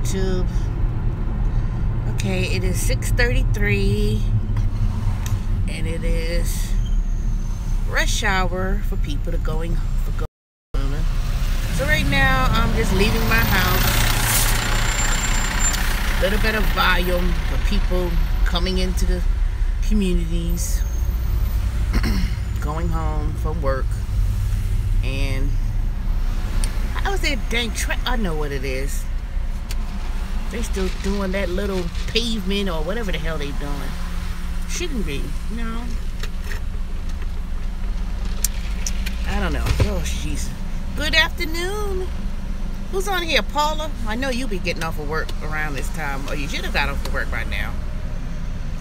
YouTube. Okay, it is 6:33 and it is rush hour for people to going home. So right now I'm just leaving my house. A little bit of volume for people coming into the communities, going home from work. And I was that dang track. I know what it is. They still doing that little pavement or whatever the hell they doing. Shouldn't be, no. I don't know. Oh, jeez. Good afternoon. Who's on here? Paula? I know you be getting off of work around this time. Or you should have got off of work by now.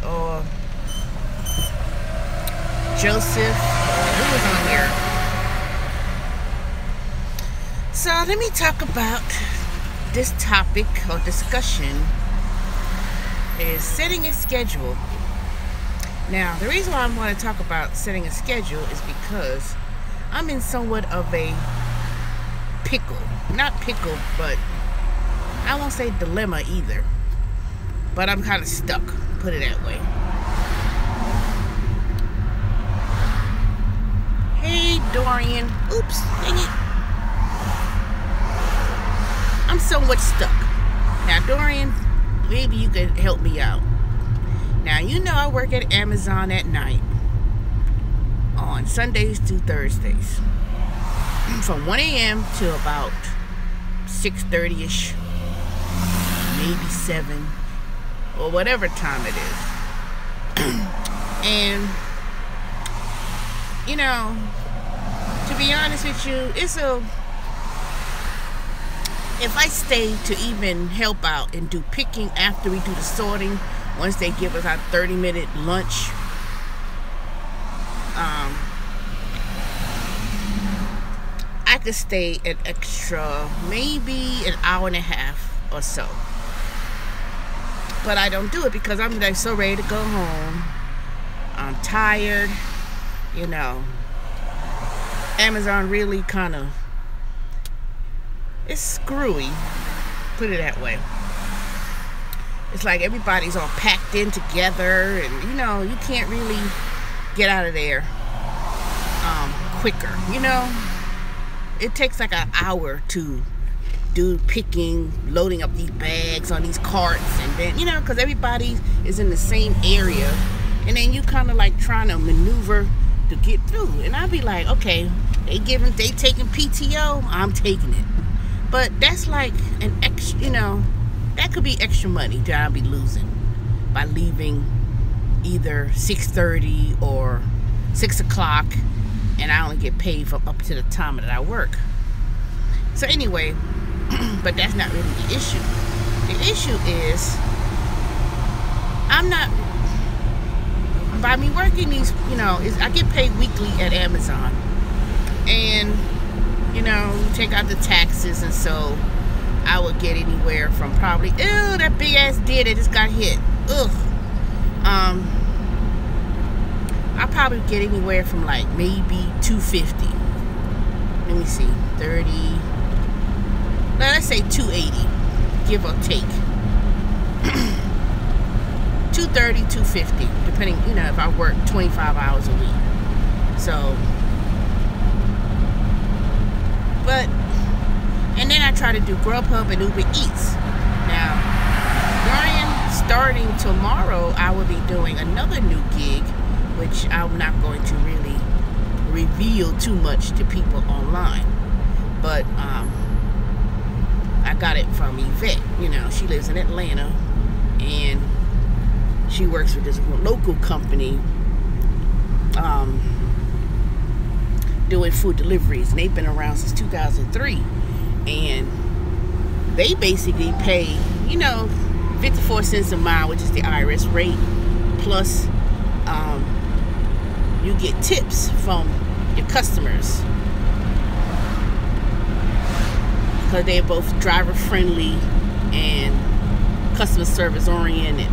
Or Joseph. Who was on here? So let me talk about this topic or discussion is setting a schedule. Now, the reason why I want to talk about setting a schedule is because I'm in somewhat of a pickle. Not pickle, but I won't say dilemma either. But I'm kind of stuck, put it that way. Hey, Dorian. Oops, dang it. I'm somewhat stuck. Now, Dorian, maybe you could help me out. Now, you know I work at Amazon at night on Sundays to Thursdays from 1 a.m. to about 6:30ish, maybe 7, or whatever time it is. And, you know, to be honest with you, if I stay to even help out and do picking after we do the sorting, once they give us our 30-minute lunch, I could stay an extra, maybe an hour and a half or so. But I don't do it because I'm like so ready to go home. I'm tired, you know. Amazon really kind of, it's screwy, put it that way. It's like everybody's all packed in together, and you know, you can't really get out of there quicker, you know. It takes like an hour to do picking, loading up these bags on these carts, and then, you know, because everybody is in the same area, and then you kind of like trying to maneuver to get through. And I'll be like, okay, they taking PTO, I'm taking it. But that's like an extra, you know, that could be extra money that I'll be losing by leaving either 6:30 or 6 o'clock, and I only get paid for up to the time that I work. So anyway, but that's not really the issue. The issue is, by me working these, you know, I get paid weekly at Amazon. And you know, take out the taxes, and so I would get anywhere from probably, ew, that big ass deer that just got hit. Ugh. I probably get anywhere from like maybe $250. Let me see, 30. Let's say 280, give or take. 230, 250, depending, you know, if I work 25 hours a week. So. But, and then I try to do Grubhub and Uber Eats. Now, starting tomorrow, I will be doing another new gig, which I'm not going to really reveal too much to people online. But, I got it from Yvette. You know, she lives in Atlanta, and she works with this local company, doing food deliveries, and they've been around since 2003, and they basically pay, you know, 54 cents a mile, which is the IRS rate, plus you get tips from your customers because they're both driver friendly and customer service oriented.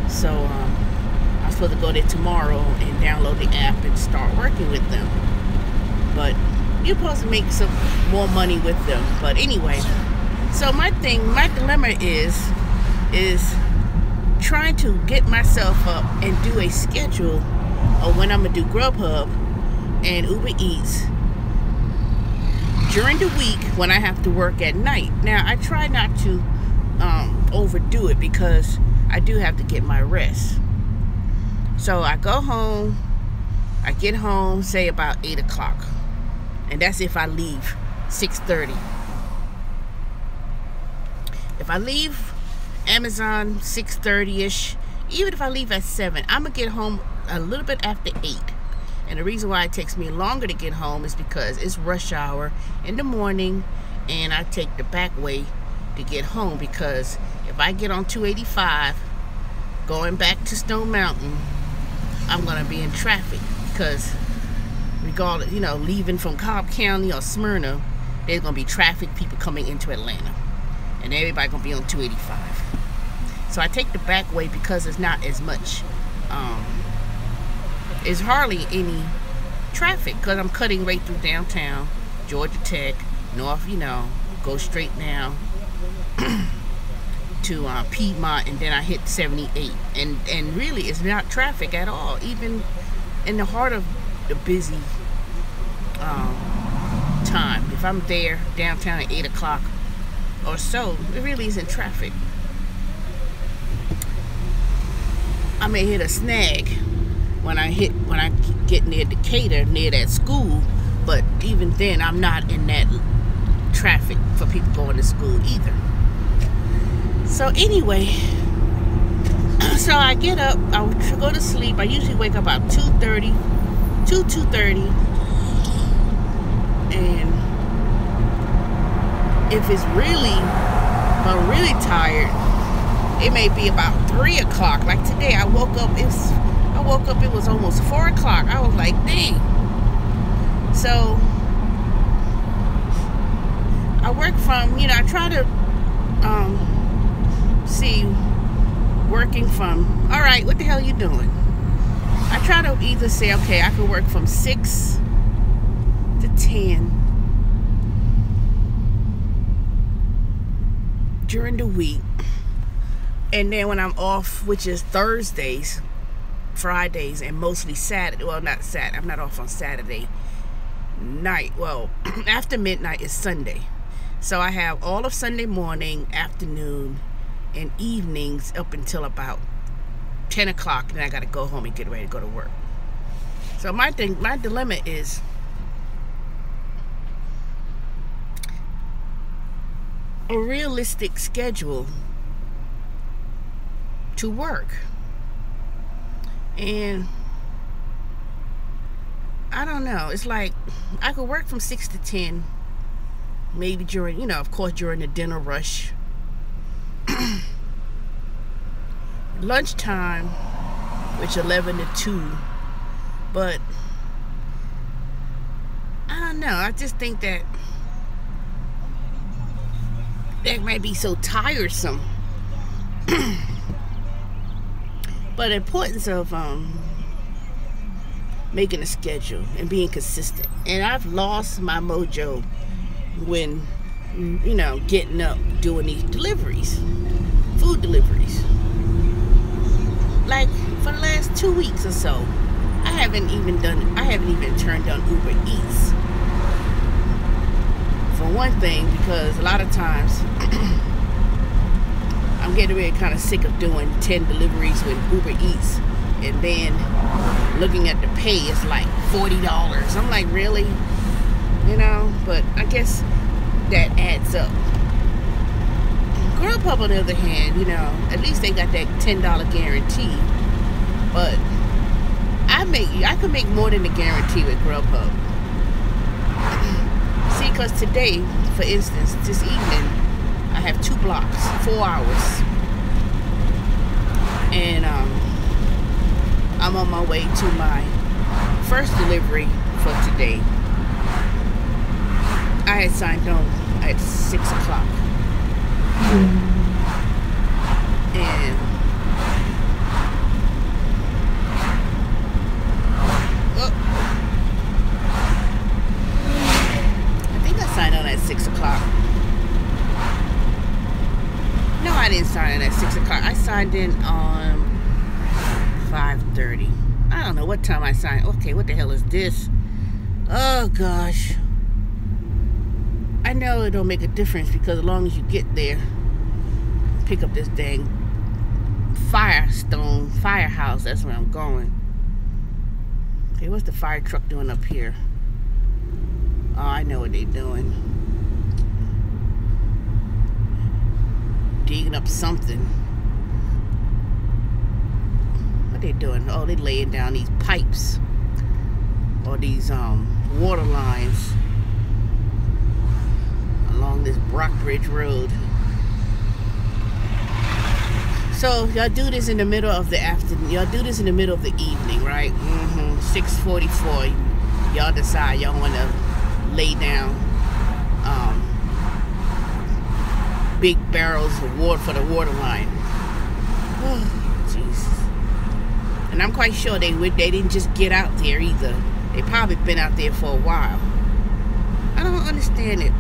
So I'm supposed to go there tomorrow and download the app and start working with them. But you're supposed to make some more money with them. But anyway, So my dilemma is trying to get myself up and do a schedule of when I'm gonna do Grubhub and Uber Eats during the week when I have to work at night. Now I try not to overdo it because I do have to get my rest. So I go home, I get home say about 8 o'clock, and that's if I leave 6:30. If I leave Amazon 6:30ish, even if I leave at 7, I'm gonna get home a little bit after 8. And the reason why it takes me longer to get home is because it's rush hour in the morning, and I take the back way to get home, because if I get on 285 going back to Stone Mountain, I'm gonna be in traffic, because regardless, you know, leaving from Cobb County or Smyrna, there's gonna be traffic, people coming into Atlanta, and everybody gonna be on 285. So I take the back way because it's not as much, it's hardly any traffic, because I'm cutting right through downtown, Georgia Tech, north, you know, go straight now to Piedmont, and then I hit 78, and really it's not traffic at all, even in the heart of the busy time. If I'm there downtown at 8 o'clock or so, it really isn't traffic. I may hit a snag when I get near Decatur, near that school, but even then I'm not in that traffic for people going to school either. So anyway, so I get up, I go to sleep. I usually wake up about 2:30, and if I'm really tired, it may be about 3 o'clock. Like today, I woke up, it was almost 4 o'clock. I was like, dang. So I work from, you know, I try to see working from, all right, what the hell are you doing? I try to either say, okay, I can work from 6 to 10 during the week, and then when I'm off, which is Thursdays, Fridays, and mostly Saturday, well, not Saturday, I'm not off on Saturday night, well, after midnight is Sunday. So I have all of Sunday morning, afternoon, and evenings up until about 10 o'clock, and then I got to go home and get ready to go to work. So my dilemma is a realistic schedule to work. And I don't know, it's like I could work from 6 to 10, maybe during, you know, of course during the dinner rush. Lunchtime, which 11 to 2, but I don't know, I just think that might be so tiresome. But the importance of making a schedule and being consistent, and I've lost my mojo when, you know, getting up doing these deliveries, food deliveries. Like for the last 2 weeks or so, I haven't even turned on Uber Eats. For one thing, because a lot of times I'm getting really kind of sick of doing 10 deliveries with Uber Eats, and then looking at the pay, it's like $40. I'm like, really? You know, but I guess that adds up. Grubhub, on the other hand, you know, at least they got that $10 guarantee. But I could make more than the guarantee with Grubhub. See, because today, for instance, this evening, I have 2 blocks, 4 hours. And I'm on my way to my first delivery for today. I had signed on at 6 o'clock. And I think I signed on at 6 o'clock. in at 6 o'clock. I signed in on 5:30. I don't know what time I signed. Okay, what the hell is this? Oh gosh. I know it don't make a difference because as long as you get there, pick up this dang firehouse. That's where I'm going. Okay, what's the fire truck doing up here? Oh, I know what they're doing. Digging up something. What they doing? Oh, they laying down these pipes or these water lines along this Brockbridge Road. So y'all do this in the middle of the afternoon. Y'all do this in the middle of the evening, right? 6:44. Y'all decide y'all want to lay down big barrels of water for the water line. Oh, Jesus. And I'm quite sure they didn't just get out there either. They probably been out there for a while. I don't understand it.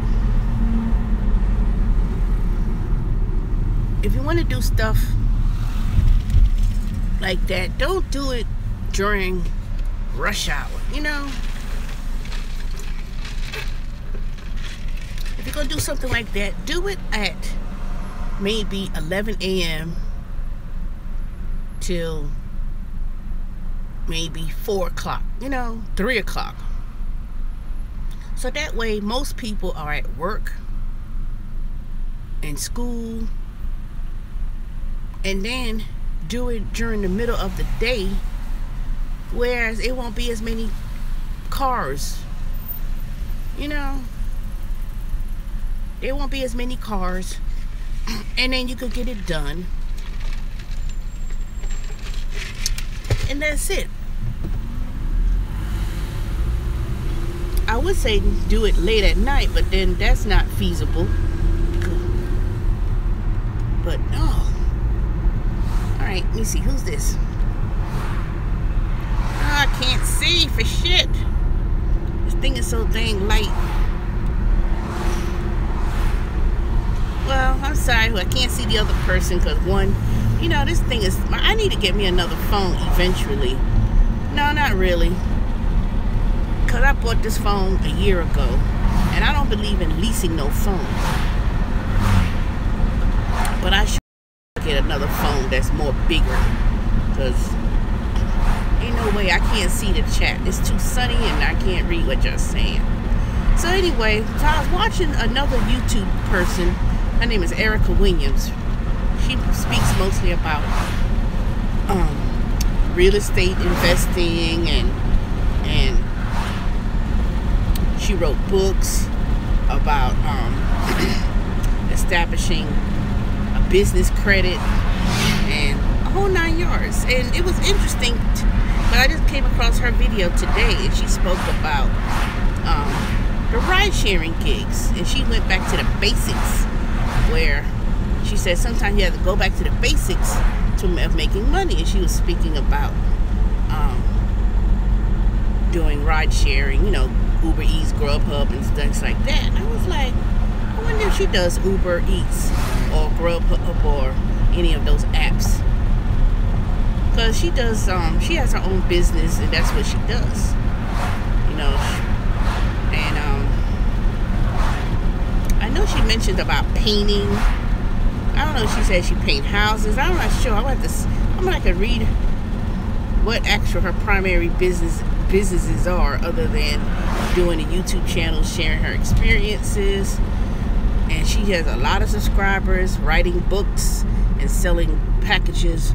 If you want to do stuff like that, don't do it during rush hour, you know? If you're going to do something like that, do it at maybe 11 a.m. till maybe 4 o'clock, you know, 3 o'clock. So that way most people are at work, in school, and then do it during the middle of the day, whereas it won't be as many cars, you know. There won't be as many cars, and then you could get it done, and that's it. I would say do it late at night, but then that's not feasible. But oh, all right, let me see, who's this? Oh, I can't see for shit. This thing is so dang light. Well, I'm sorry, I can't see the other person because one, you know, this thing is, I need to get me another phone eventually. No, not really. Because I bought this phone a year ago, and I don't believe in leasing no phone. But I should get another phone that's more bigger, because ain't no way, I can't see the chat. It's too sunny and I can't read what you're saying. So anyway, so I was watching another YouTube person. Her name is Erica Williams. She speaks mostly about real estate investing, and she wrote books about establishing a business credit and a whole 9 yards. And it was interesting, but I just came across her video today, and she spoke about the ride-sharing gigs, and she went back to the basics, where she said sometimes you have to go back to the basics of making money. And she was speaking about doing ride sharing, you know, Uber Eats, Grubhub, and things like that. And I was like, I wonder if she does Uber Eats or Grubhub or any of those apps, because she does. She has her own business, and that's what she does, you know. And I know she mentioned about painting. I don't know if she said she paint houses. I'm not sure. I'm gonna have to read what actual her primary businesses are, other than doing a YouTube channel, sharing her experiences. And she has a lot of subscribers, writing books and selling packages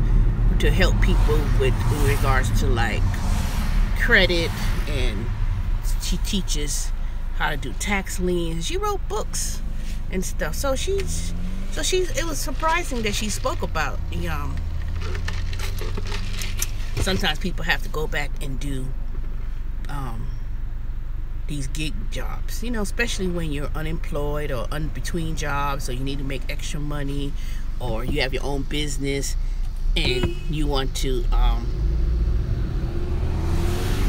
to help people with in regards to like credit, and she teaches how to do tax liens. She wrote books and stuff. So it was surprising that she spoke about the sometimes people have to go back and do these gig jobs, you know, especially when you're unemployed or between jobs, or you need to make extra money, or you have your own business and you want to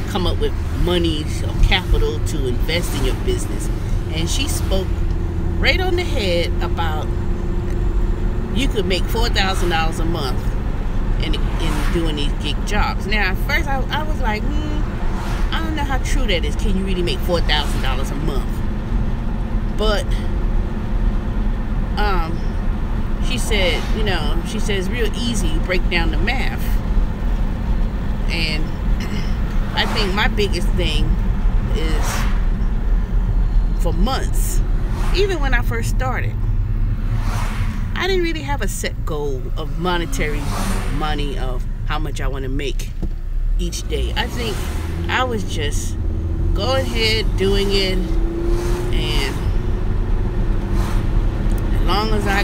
come up with money or capital to invest in your business. And she spoke right on the head about you could make $4,000 a month in doing these gig jobs. Now, at first I was like, I don't know how true that is. Can you really make $4,000 a month? But she said, it's real easy. You break down the math. And I think my biggest thing is for months, even when I first started, I didn't really have a set goal of monetary money of how much I want to make each day. I think I was just going ahead doing it, and as long as I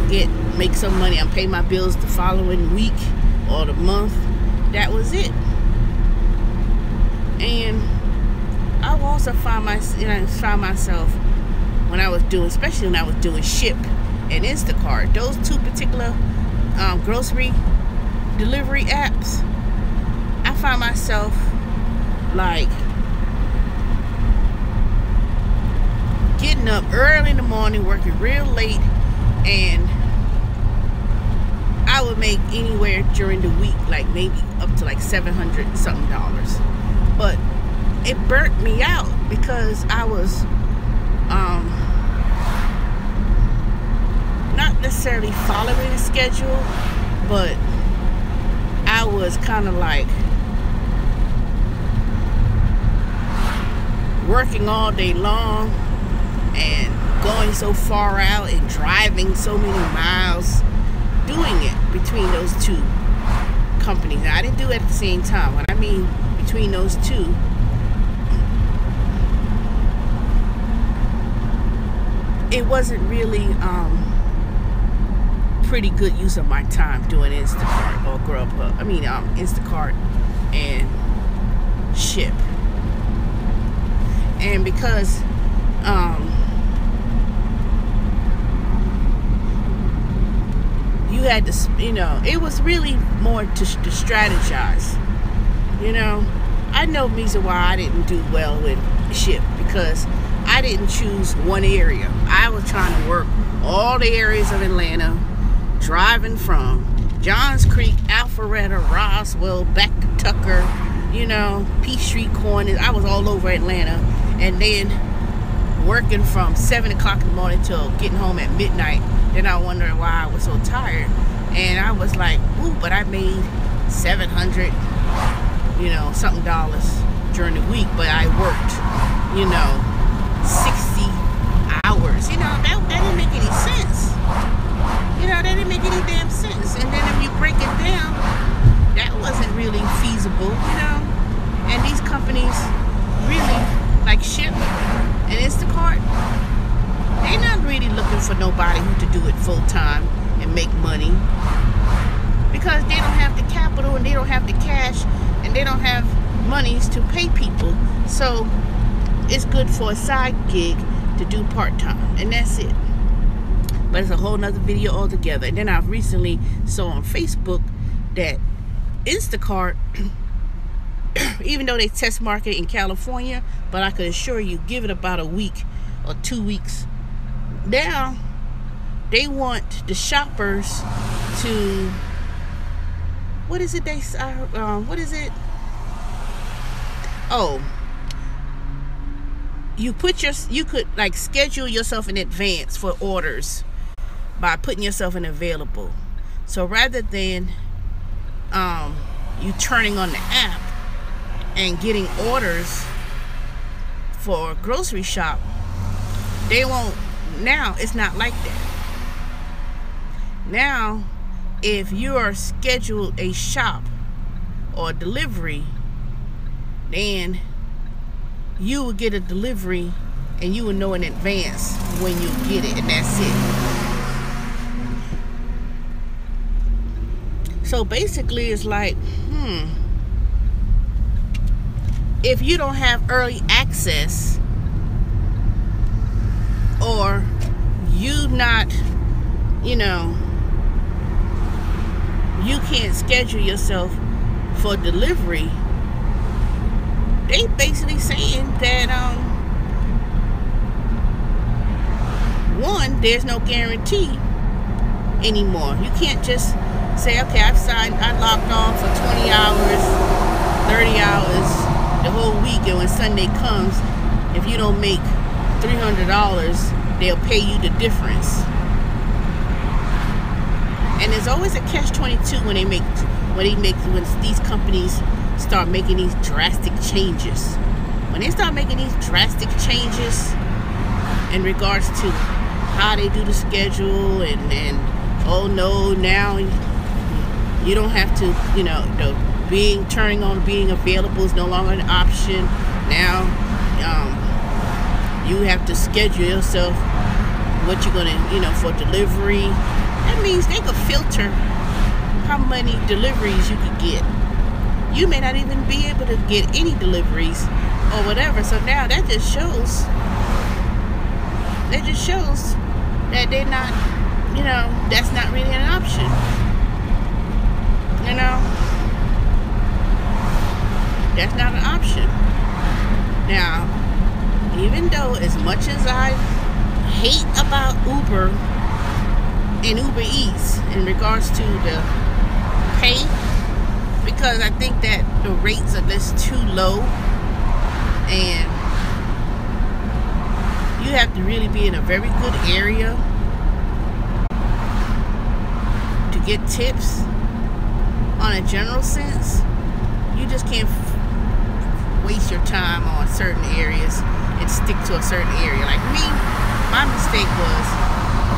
make some money, I'm paying my bills the following week or the month. That was it. And I also find myself when I was doing, especially when I was doing Ship and Instacart, those two particular grocery delivery apps, I find myself like getting up early in the morning, working real late, and I would make anywhere during the week, like maybe up to like $700 something. But it burnt me out because I was not necessarily following the schedule, but I was kind of like working all day long and going so far out and driving so many miles, doing it between those two companies. Now, I didn't do it at the same time. When I mean between those two, it wasn't really pretty good use of my time doing Instacart or Grubhub. Instacart and Ship. And because you had to, it was really more to strategize. I know reason why I didn't do well with Ship, because I didn't choose one area. I was trying to work all the areas of Atlanta, driving from Johns Creek, Alpharetta, Roswell, back to Tucker, Peachtree Corners. I was all over Atlanta, and then working from 7 o'clock in the morning till getting home at midnight. Then I wondered why I was so tired, and I was like, ooh, but I made $700 something dollars during the week, but I worked 60 hours. That didn't make any sense. That didn't make any damn sense. And then if you break it down, that wasn't really feasible. And these companies really, like Ship and Instacart, they're not really looking for nobody who to do it full time and make money, because they don't have the capital, and they don't have the cash, and they don't have monies to pay people. So it's good for a side gig to do part-time, and that's it. But it's a whole nother video altogether. And then I recently saw on Facebook that Instacart, even though they test market in California, but I could assure you, give it about a week or 2 weeks, now they want the shoppers to, what is it you could like schedule yourself in advance for orders by putting yourself in available. So rather than you turning on the app and getting orders for a grocery shop, they won't. Now it's not like that. Now if you are scheduled a shop or delivery, then you will get a delivery and you will know in advance when you get it, and that's it. So basically it's like, if you don't have early access, or you not, you can't schedule yourself for delivery, they basically saying that one, there's no guarantee anymore. You can't just say, okay, I logged on for 20 hours, 30 hours the whole week, and when Sunday comes, if you don't make $300, they'll pay you the difference. And there's always a catch-22 when these companies start making these drastic changes. When they start making these drastic changes in regards to how they do the schedule, and oh no, now you don't have to, you know, turning on being available is no longer an option. Now you have to schedule yourself what you're gonna, you know, for delivery. That means they could filter how many deliveries you could get. You may not even be able to get any deliveries or whatever. So now that just shows that they're not, you know, that's not really an option. You know, that's not an option. Now, even though as much as I hate about Uber and Uber Eats in regards to the pay, because I think that the rates are just too low, and you have to really be in a very good area to get tips on a general sense. You just can't waste your time on certain areas and stick to a certain area. Like me, my mistake was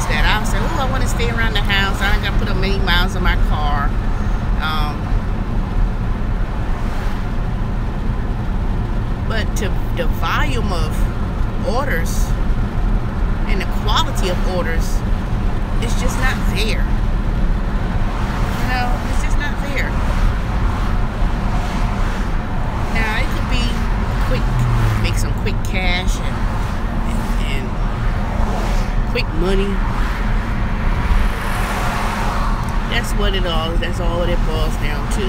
that I was like, oh, I want to stay around the house. I ain't got to put up many miles on my car. But the volume of orders and the quality of orders is just not there. You know, it's just not there. Now, it could be quick, make some quick cash and quick money. That's all it boils down to.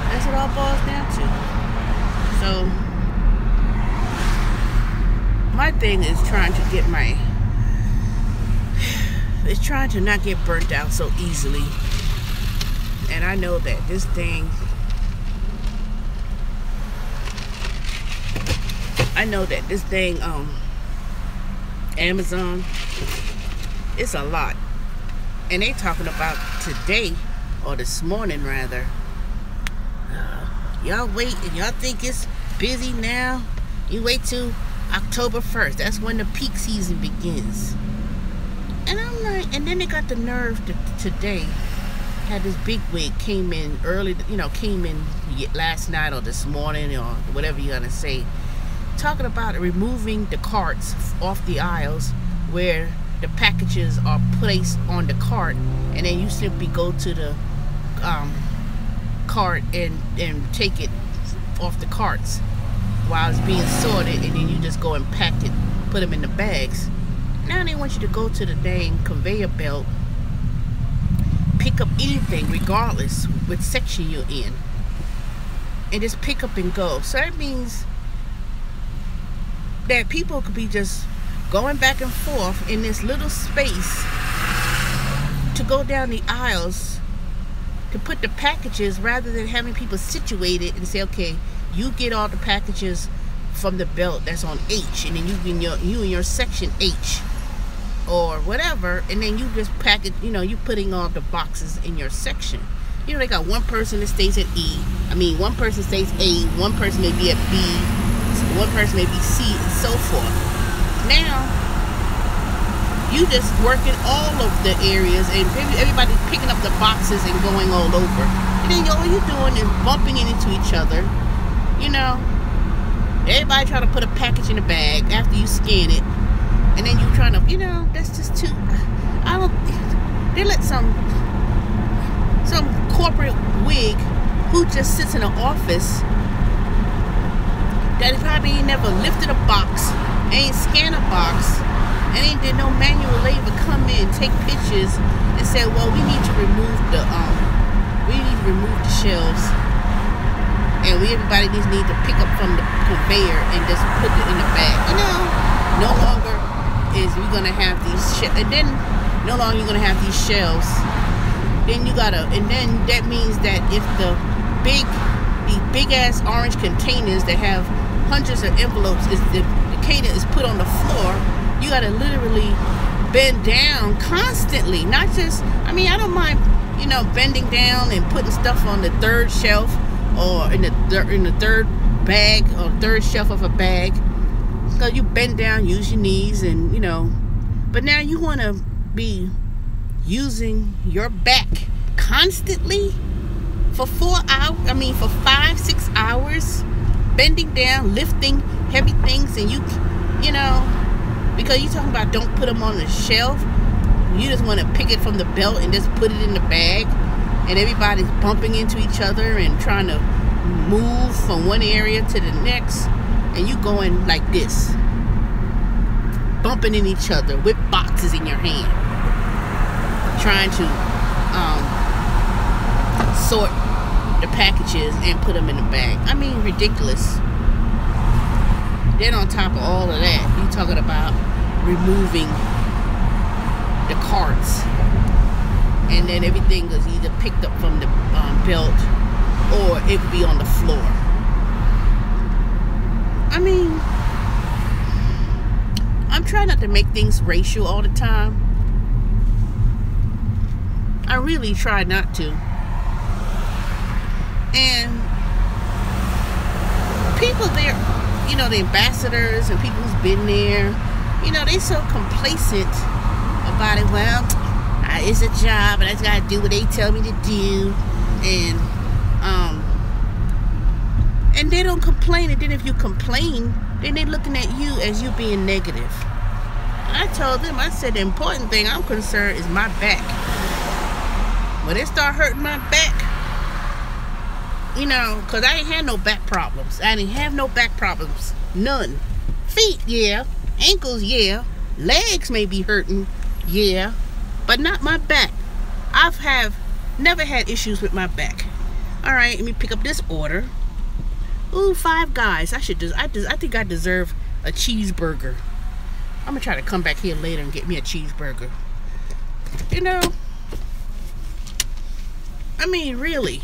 That's what it all boils down to. So my thing is trying to not get burnt out so easily. And I know that this thing, Amazon, it's a lot. And they talking about today, or this morning rather, y'all wait and y'all think it's busy now. You wait till October 1st. That's when the peak season begins. And I'm like, and then they got the nerve to today, had this big wig came in early, you know, came in last night or this morning or whatever you're gonna say, talking about removing the carts off the aisles where the packages are placed on the cart, and then you simply go to the cart and take it off the carts while it's being sorted, and then you just go and pack it, put them in the bags. Now they want you to go to the dang conveyor belt, pick up anything regardless what section you're in, and just pick up and go. So that means that people could be just going back and forth in this little space to go down the aisles to put the packages, rather than having people situated and say, okay, you get all the packages from the belt that's on H, and then you in your section H or whatever, and then you just pack it, you know, you putting all the boxes in your section. You know, they got one person that stays at E, one person stays A, one person may be at B, one person may be C, and so forth. Now you just working all of the areas, and everybody picking up the boxes and going all over, and then all you're doing is bumping into each other. You know, everybody trying to put a package in a bag after you scan it, and then you trying to, you know, that's just too. They let some corporate wig who just sits in an office that probably ain't never lifted a box, ain't scanned a box, and ain't did no manual labor come in, take pictures, and say, well, we need to remove the shelves, and everybody just need to pick up from the conveyor and just put it in the bag. You know, no longer is we're gonna have these and then no longer you're gonna have these shelves. Then you gotta, and then that means that if these big ass orange containers that have hundreds of envelopes, is the container is put on the floor, you gotta literally bend down constantly. Not just, I mean, I don't mind, you know, bending down and putting stuff on the third shelf or in the third bag or third shelf of a bag, because you bend down, use your knees, and you know. But now you want to be using your back constantly for 4 hours, I mean for 5-6 hours, bending down, lifting heavy things, and you know, because you're talking about don't put them on the shelf. You just want to pick it from the belt and just put it in the bag, and everybody's bumping into each other and trying to move from one area to the next, and you going like this, bumping in each other with boxes in your hand, trying to sort the packages and put them in the bag. I mean, ridiculous. Then on top of all of that, you're talking about removing the carts, and then everything is either picked up from the belt or it could be on the floor. I mean, I'm trying not to make things racial all the time. I really try not to. And people there, you know, the ambassadors and people who's been there, you know, they so complacent about it. Well, it's a job and I just gotta do what they tell me to do, and they don't complain. And then if you complain, then they're looking at you as you being negative. I told them, I said, the important thing I'm concerned is my back. When it start hurting my back, you know, because I ain't had no back problems. I didn't have no back problems. None. Feet, yeah. Ankles, yeah. Legs may be hurting, yeah. But not my back. Never had issues with my back. All right, let me pick up this order. Ooh, Five Guys. I think I deserve a cheeseburger. I'm gonna try to come back here later and get me a cheeseburger. You know, I mean, really,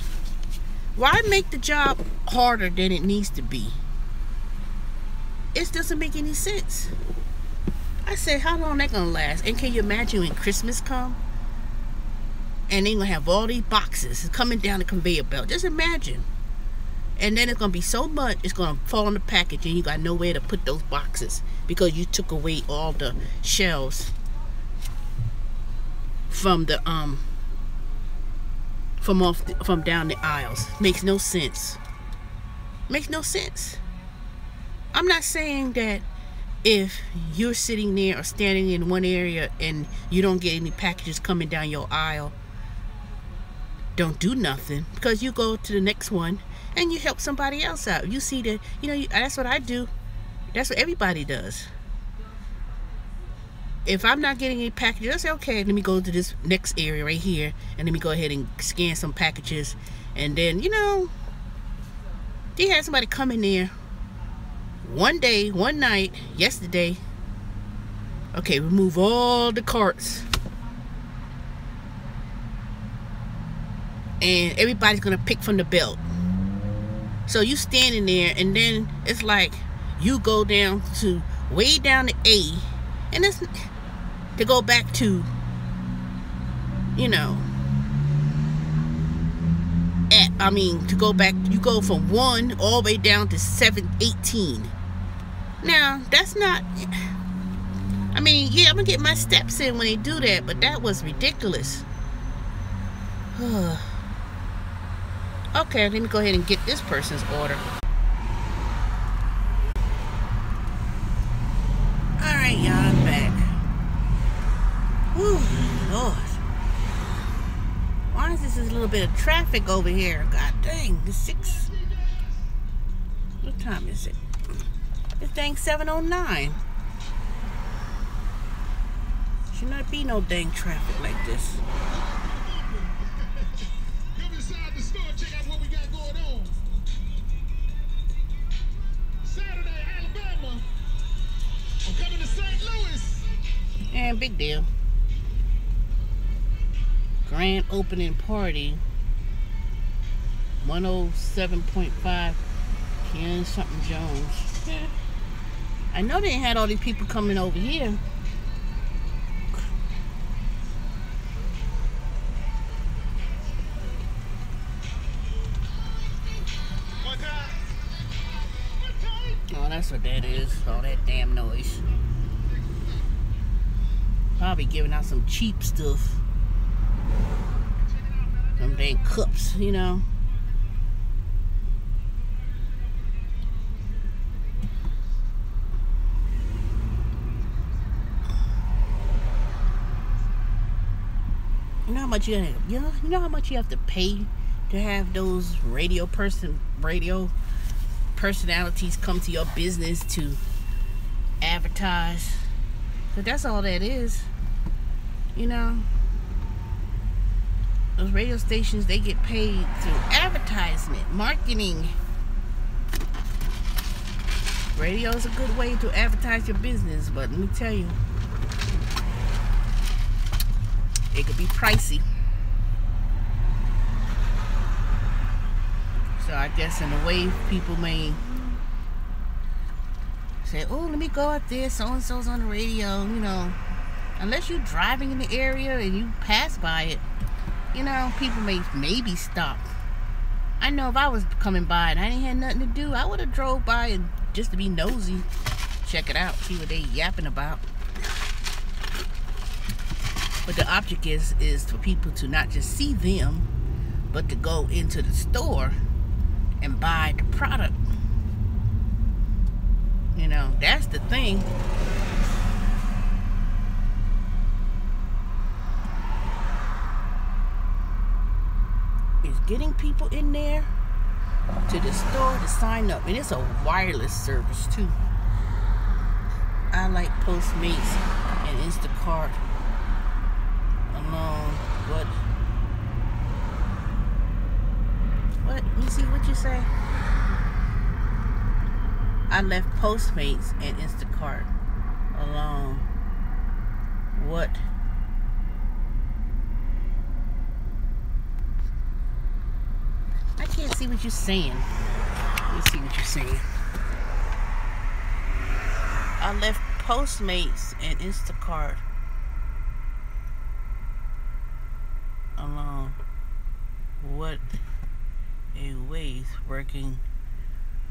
why make the job harder than it needs to be? It doesn't make any sense. I said, how long that gonna last? And can you imagine when Christmas come and they gonna have all these boxes coming down the conveyor belt? Just imagine. And then it's gonna be so much, it's gonna fall on the package, and you got nowhere to put those boxes because you took away all the shelves from the from down the aisles. Makes no sense. Makes no sense. I'm not saying that if you're sitting there or standing in one area and you don't get any packages coming down your aisle, don't do nothing, because you go to the next one and you help somebody else out. You see that, you know, that's what I do. That's what everybody does. If I'm not getting any packages, I say, okay, let me go to this next area right here and let me go ahead and scan some packages. And then, you know, they had somebody come in there one day, one night, yesterday. Okay, remove all the carts. And everybody's gonna pick from the belt. So you standing there, and then it's like you go down to way down to A, and it's to go back to, you know, to go back, you go from 1 all the way down to 718. Now that's not, I mean, yeah, I'm gonna get my steps in when they do that, but that was ridiculous. Okay, let me go ahead and get this person's order. Alright, y'all, I'm back. Whew, Lord. Why is this a little bit of traffic over here? God dang, it's 6. What time is it? It's dang 7:09. Should not be no dang traffic like this. Check out what we got going on. Saturday, Alabama. I'm coming to St. Louis. damn big deal. Grand opening party. 107.5 Ken something Jones. Yeah. I know they had all these people coming over here. Oh, that's what that is. All that damn noise. Probably giving out some cheap stuff. Some dang cups, you know. You know how much you know how much you have to pay to have those radio personalities come to your business to advertise? But that's all that is. You know, those radio stations, they get paid through advertisement, marketing. Radio is a good way to advertise your business, but let me tell you, it could be pricey. So I guess in a way, people may say, oh, let me go out there, so-and-so's on the radio, you know. Unless you're driving in the area and you pass by it, you know, people may maybe stop. I know if I was coming by and I didn't have nothing to do, I would have drove by and just to be nosy, check it out, see what they yapping about. But the object is for people to not just see them, but to go into the store and buy the product. You know, that's the thing. Is getting people in there to the store to sign up. And it's a wireless service too. I like Postmates and Instacart along. What? Let me see what you say. I left Postmates and Instacart alone. What? I can't see what you're saying. Let me see what you're saying. I left Postmates and Instacart alone. What a waste working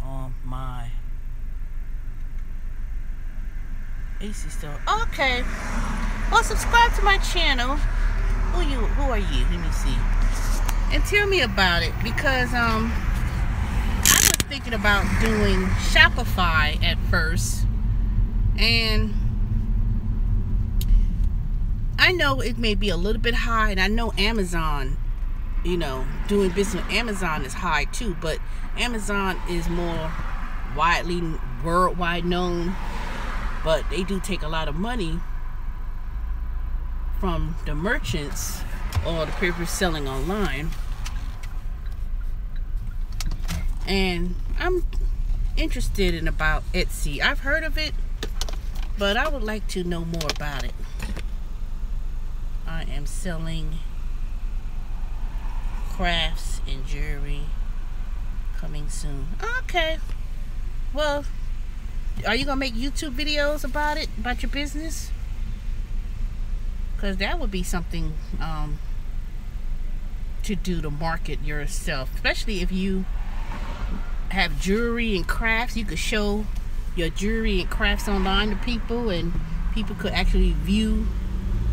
on my AC store. Okay. Well, subscribe to my channel. Who are you? Let me see. And tell me about it, because I was thinking about doing Shopify at first, and I know it may be a little bit high, and I know Amazon, you know, doing business with Amazon is high too, but Amazon is more worldwide known, but they do take a lot of money from the merchants or the people selling online. And I'm interested in about Etsy. I've heard of it, but I would like to know more about it. I am selling crafts and jewelry, coming soon. Okay. Well, are you gonna make YouTube videos about it, about your business? Because that would be something to do to market yourself, especially if you have jewelry and crafts. You could show your jewelry and crafts online to people, and people could actually view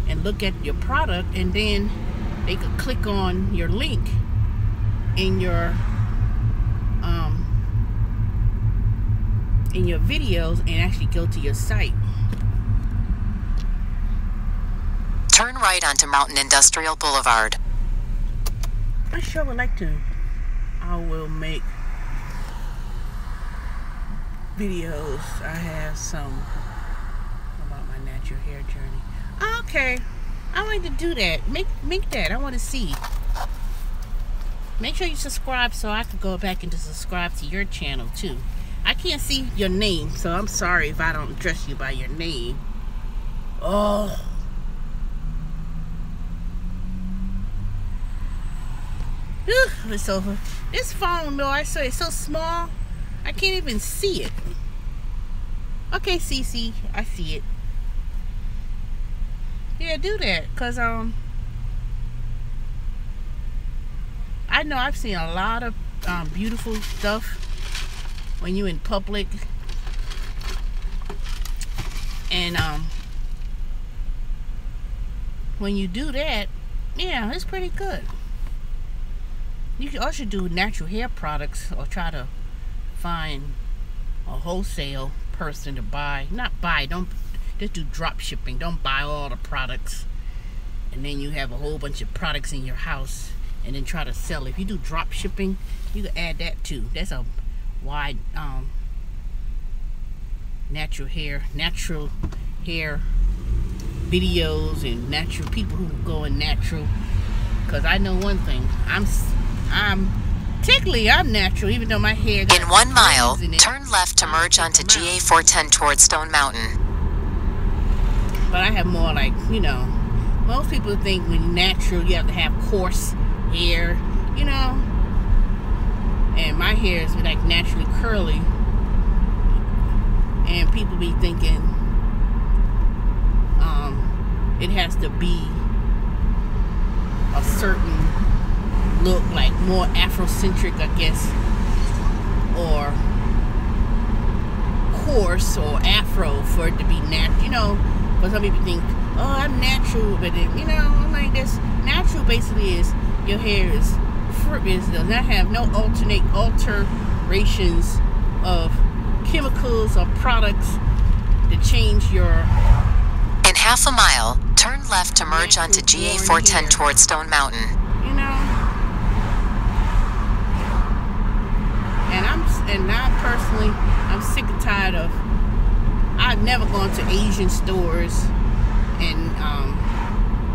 and look at your product, and then they could click on your link in your videos and actually go to your site. Turn right onto Mountain Industrial Boulevard. I sure would like to. I will make videos. I have some about my natural hair journey. Okay, I want to do that. Make that. I want to see. Make sure you subscribe so I can go back and subscribe to your channel too. I can't see your name, so I'm sorry if I don't address you by your name. Oh, Whew, it's over. This phone though, I say it's so small, I can't even see it. Okay, Cece, I see it. Yeah, do that, cause I know I've seen a lot of beautiful stuff when you're in public, and when you do that, yeah, it's pretty good. You can also do natural hair products, or try to find a wholesale person to buy. Not buy, don't just do drop shipping. Don't buy all the products and then you have a whole bunch of products in your house and then try to sell it. If you do drop shipping, you can add that too. That's a wide natural hair videos and natural people who go in natural. Because I know one thing, I'm natural, even though my hair got in 1 mile, in it. turn left to merge onto GA 410 towards Stone Mountain. But I have more like, you know, most people think when natural you have to have coarse hair, you know, and my hair is like naturally curly, and people be thinking it has to be a certain look, like more Afrocentric, I guess, or coarse or Afro for it to be natural, you know. But some people think, oh, I'm natural, but it, you know, I'm like this. Natural basically is your hair does not have no alterations of chemicals or products to change your. In half a mile, turn left to merge onto GA 410 towards Stone Mountain. You know, and I personally, I'm sick and tired of. I've never gone to Asian stores and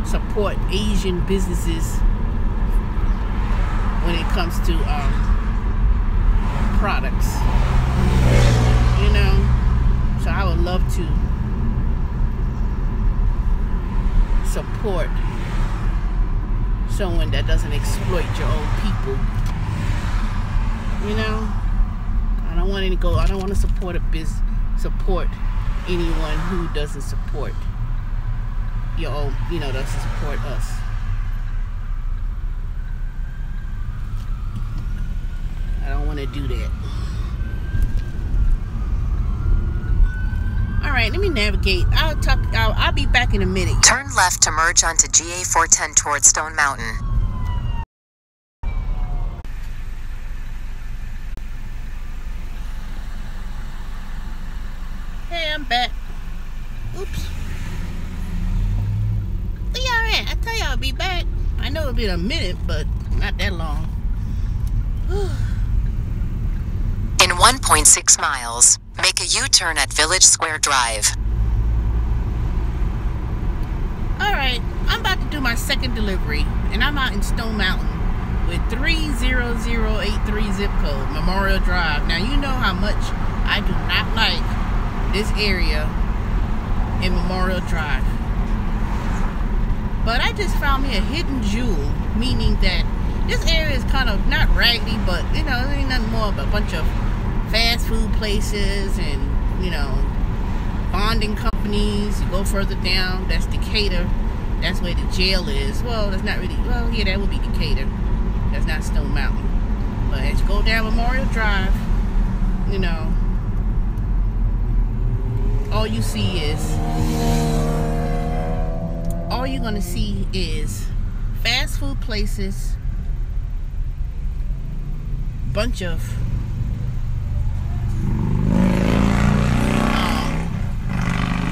support Asian businesses when it comes to products. You know, so I would love to support someone that doesn't exploit your own people. You know, I don't want to support support anyone who doesn't support your own, you know, doesn't support us. I don't want to do that. All right, let me navigate. I'll be back in a minute. Turn left to merge onto GA 410 towards Stone Mountain. Hey, I'm back. Oops. Where y'all at? I tell y'all I'll be back. I know it'll be a minute, but not that long. In 1.6 miles, make a U-turn at Village Square Drive. Alright, I'm about to do my second delivery, and I'm out in Stone Mountain with 30083 zip code, Memorial Drive. Now, you know how much I do not like this area in Memorial Drive. But I just found me a hidden jewel, meaning that this area is kind of not raggedy, but you know, there ain't nothing more but a bunch of fast food places and, you know, bonding companies. You go further down, that's Decatur. That's where the jail is. Well, that's not really, well, yeah, that would be Decatur. That's not Stone Mountain. But as you go down Memorial Drive, you know, all you're gonna see is fast food places, bunch of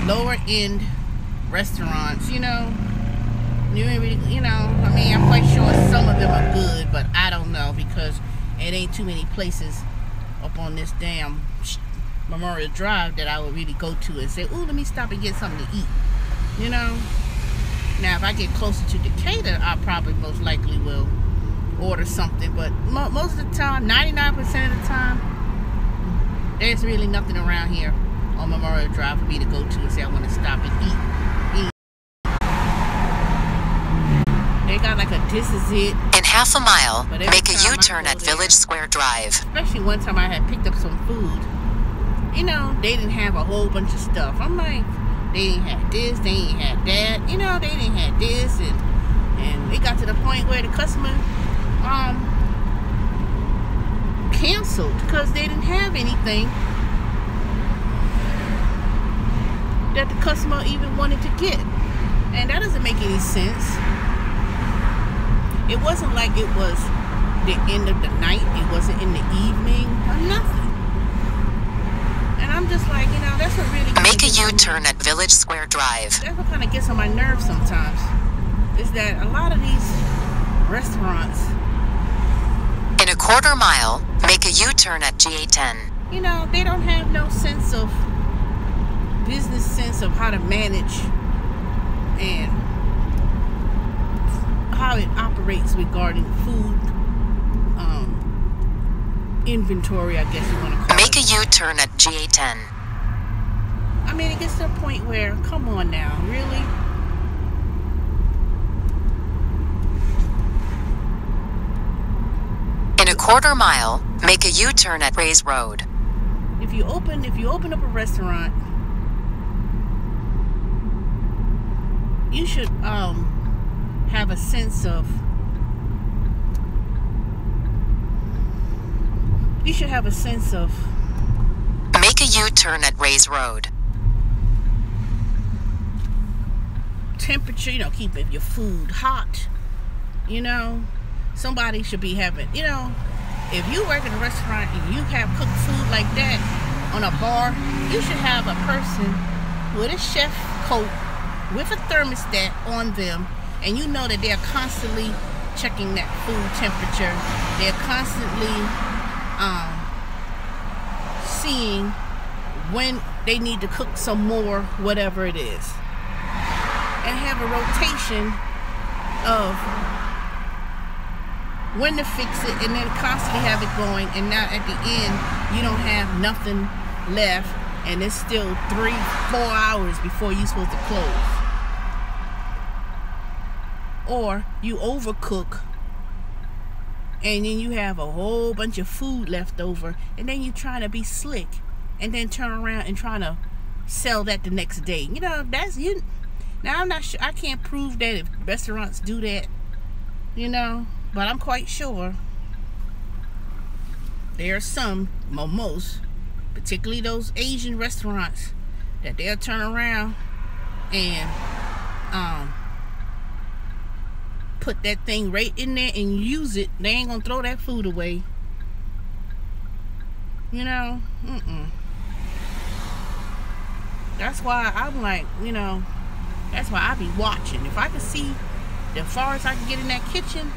lower end restaurants, you know. You ain't really, you know, I mean, I'm quite sure some of them are good, but I don't know, because it ain't too many places up on this damn Memorial Drive that I would really go to and say, ooh, let me stop and get something to eat, you know. Now, if I get closer to Decatur, I probably most likely will order something, but most of the time, 99% of the time, there's really nothing around here on Memorial Drive for me to go to and say I want to stop and eat. They got like a This Is It. In half a mile, But every make a time I U-turn go at there- Village Square Drive. Especially one time I had picked up some food. You know, they didn't have a whole bunch of stuff. I'm like, they didn't have this, they didn't have that. You know, they didn't have this, and it got to the point where the customer canceled because they didn't have anything that the customer even wanted to get. And that doesn't make any sense. It wasn't like it was the end of the night. It wasn't in the evening or nothing. And I'm just like, you know, that's what really Make a U-turn at Village Square Drive. that's what kind of gets on my nerves sometimes. Is that a lot of these restaurants, In a quarter mile, make a U-turn at GA10. you know, they don't have no sense of business sense of how to manage and how it operates regarding food inventory, I guess you want to call Make a it. U-turn at GA10. I mean, it gets to a point where, come on now, really? In a quarter mile, make a U-turn at Rays Road. If you open up a restaurant, you should have a sense of Make a U-turn at Rays Road. temperature, you know, keep your food hot. You know, somebody should be having, you know, if you work in a restaurant and you have cooked food like that on a bar, you should have a person with a chef coat with a thermostat on them, and you know that they're constantly checking that food temperature. They're constantly seeing when they need to cook some more, whatever it is, and have a rotation of when to fix it, and then constantly have it going, and now at the end you don't have nothing left, and it's still 3-4 hours before you're supposed to close. Or you overcook and then you have a whole bunch of food left over, and then you trying to be slick and then turn around and trying to sell that the next day. You know, that's you. Now I'm not sure, I can't prove that if restaurants do that, you know, but I'm quite sure there are some, most, particularly those Asian restaurants, that they'll turn around and put that thing right in there and use it. They ain't gonna throw that food away. You know, That's why I'm like, you know, that's why I be watching. If I could see the farthest I can get in that kitchen,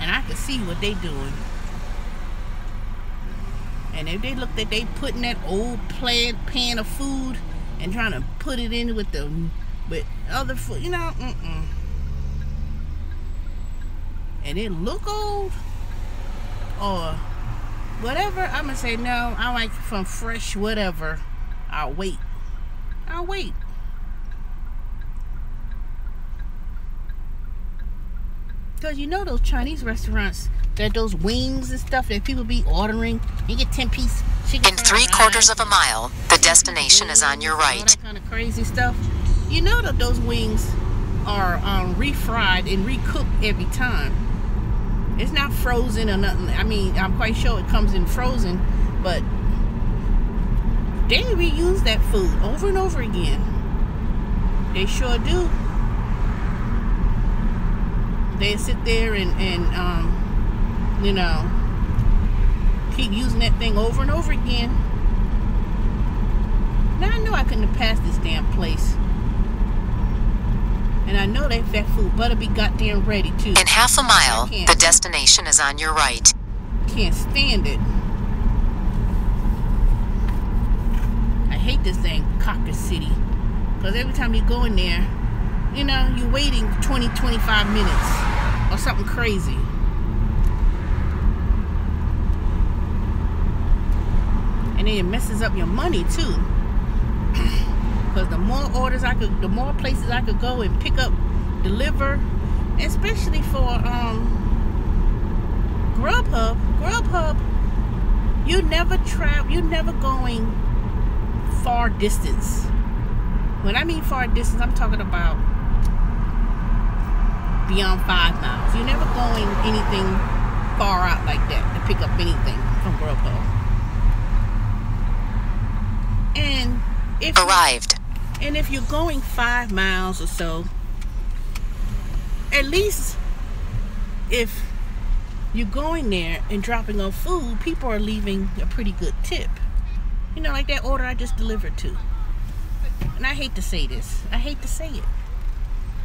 and I could see what they doing. And if they look that they putting that old pan of food and trying to put it in with other food, you know, and it look old or whatever, I'm gonna say no. I like from fresh whatever. I'll wait. Because you know those Chinese restaurants, that those wings and stuff that people be ordering, you get 10-piece chicken. In 3/4 of a mile, the destination is on your all right. that kind of crazy stuff. You know that those wings are refried and recooked every time. It's not frozen or nothing. I mean, I'm quite sure it comes in frozen, but they reuse that food over and over again. They sure do. They sit there and you know, keep using that thing over and over again. Now I know I couldn't have passed this damn place. And I know that food better be goddamn ready too. In half a mile, I can't. the destination is on your right. Can't stand it. I hate this thing, Cawker City. Because every time you go in there, you know, you're waiting 20-25 minutes or something crazy. And then it messes up your money too. Because the more places I could go and pick up, deliver, especially for Grubhub, you're never going far distance. When I mean far distance, I'm talking about beyond 5 miles. You're never going anything far out like that to pick up anything from Grubhub. And if you're going 5 miles or so, at least if you're going there and dropping off food, people are leaving a pretty good tip. You know, like that order I just delivered to. And I hate to say this. I hate to say it.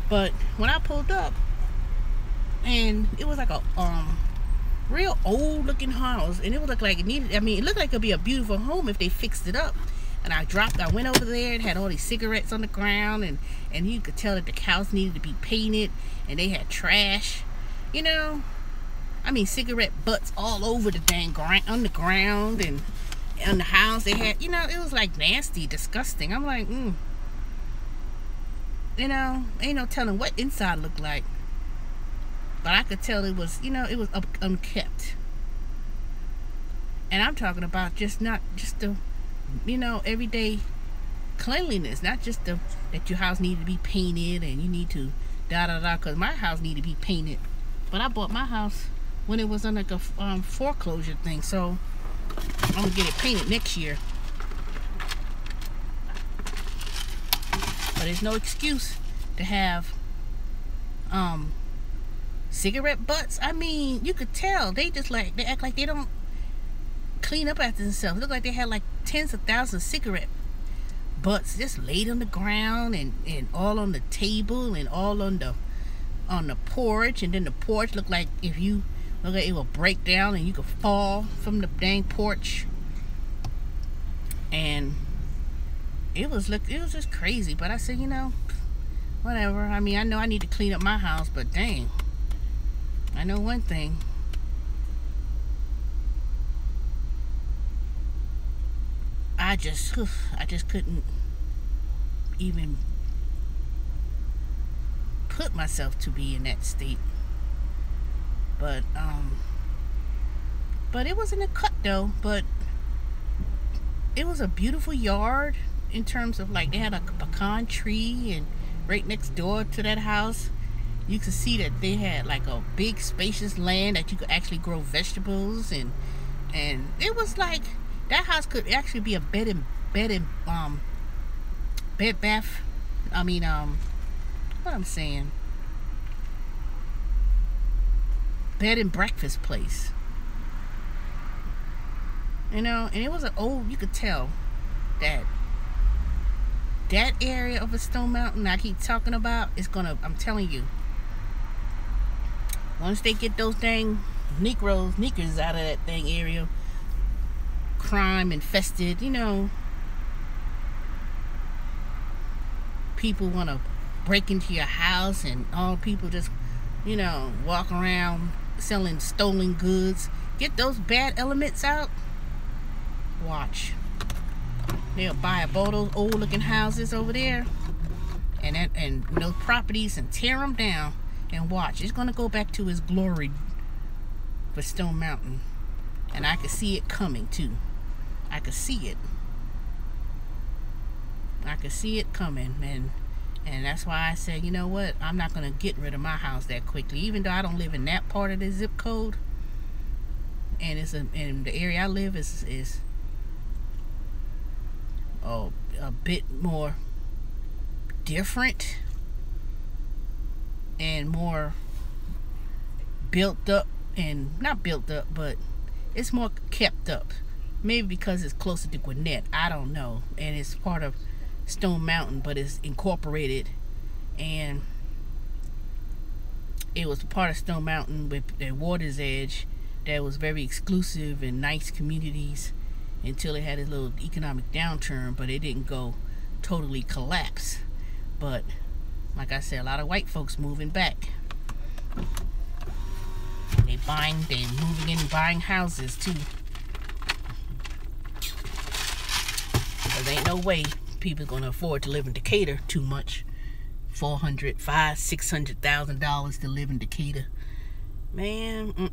But when I pulled up, and it was like a real old looking house, and it looked like it needed, I mean, it looked like it'd be a beautiful home if they fixed it up. And I went over there and had all these cigarettes on the ground, and you could tell that the house needed to be painted, and they had trash, you know. I mean, cigarette butts all over the dang on the ground, and on the house they had, you know, it was like nasty, disgusting. I'm like, you know, ain't no telling what inside looked like. But I could tell it was, you know, it was unkept. And I'm talking about not just the, you know, everyday cleanliness, not just that your house needed to be painted and you need to because my house needed to be painted. But I bought my house when it was on like a foreclosure thing, so I'm gonna get it painted next year. But there's no excuse to have cigarette butts. I mean, you could tell they act like they don't clean up after themselves. It looked like they had like tens of thousands of cigarette butts just laid on the ground, and all on the table, and all on the porch. And then the porch looked like it will break down and you could fall from the dang porch. And it was just crazy. But I said, you know, whatever. I mean, I know I need to clean up my house, but dang, I know one thing. I just couldn't even put myself to be in that state. But it wasn't a cut though. But it was a beautiful yard in terms of, like, they had a pecan tree, and right next door to that house, you could see that they had like a big spacious land that you could actually grow vegetables, and it was like that house could actually be a bed and breakfast place, you know. And it was you could tell that area of a Stone Mountain I keep talking about is gonna, I'm telling you, once they get those dang sneakers out of that dang area, crime infested, you know, people want to break into your house, and all people just, you know, walk around selling stolen goods. Get those bad elements out, watch. They'll buy up all those old looking houses over there and those properties and tear them down, and watch. It's gonna go back to its glory for Stone Mountain. And I could see it coming too. I could see it. I could see it coming, and that's why I said, you know what, I'm not gonna get rid of my house that quickly, even though I don't live in that part of the zip code. And and the area I live is a bit more different and more built up, and not built up, but it's more kept up. Maybe because it's closer to Gwinnett, I don't know. And it's part of Stone Mountain, but it's incorporated, and it was part of Stone Mountain with the Water's Edge that was very exclusive and nice communities until it had a little economic downturn, but it didn't go totally collapse. But like I said, a lot of white folks moving back. They moving in and buying houses too. There ain't no way people gonna afford to live in Decatur too much. $600,000 to live in Decatur, man.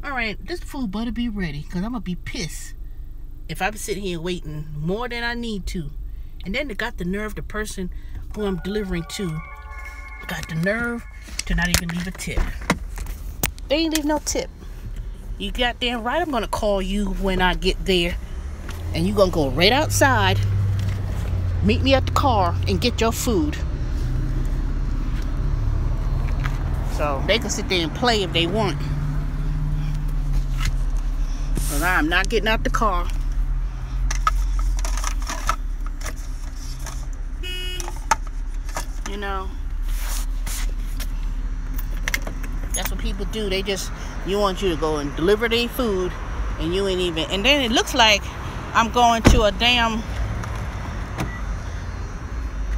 Alright, this food better be ready, because I'm going to be pissed if I'm sitting here waiting more than I need to. And then they got the nerve, the person who I'm delivering to got the nerve to not even leave a tip. They ain't leave no tip. You goddamn right I'm going to call you when I get there. And you going to go right outside, meet me at the car, and get your food. So they can sit there and play if they want. Because I'm not getting out the car. You know, that's what people do. They just, you want you to go and deliver their food, and you ain't even, and then it looks like I'm going to a damn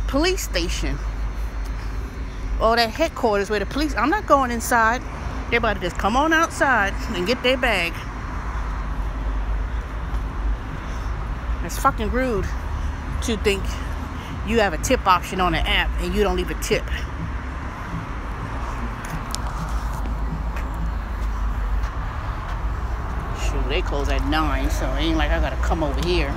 police station. Or that headquarters where the police, I'm not going inside. They're about to just come on outside and get their bag. It's fucking rude to think you have a tip option on the app and you don't leave a tip. Shoot, they close at 9, so it ain't like I gotta come over here.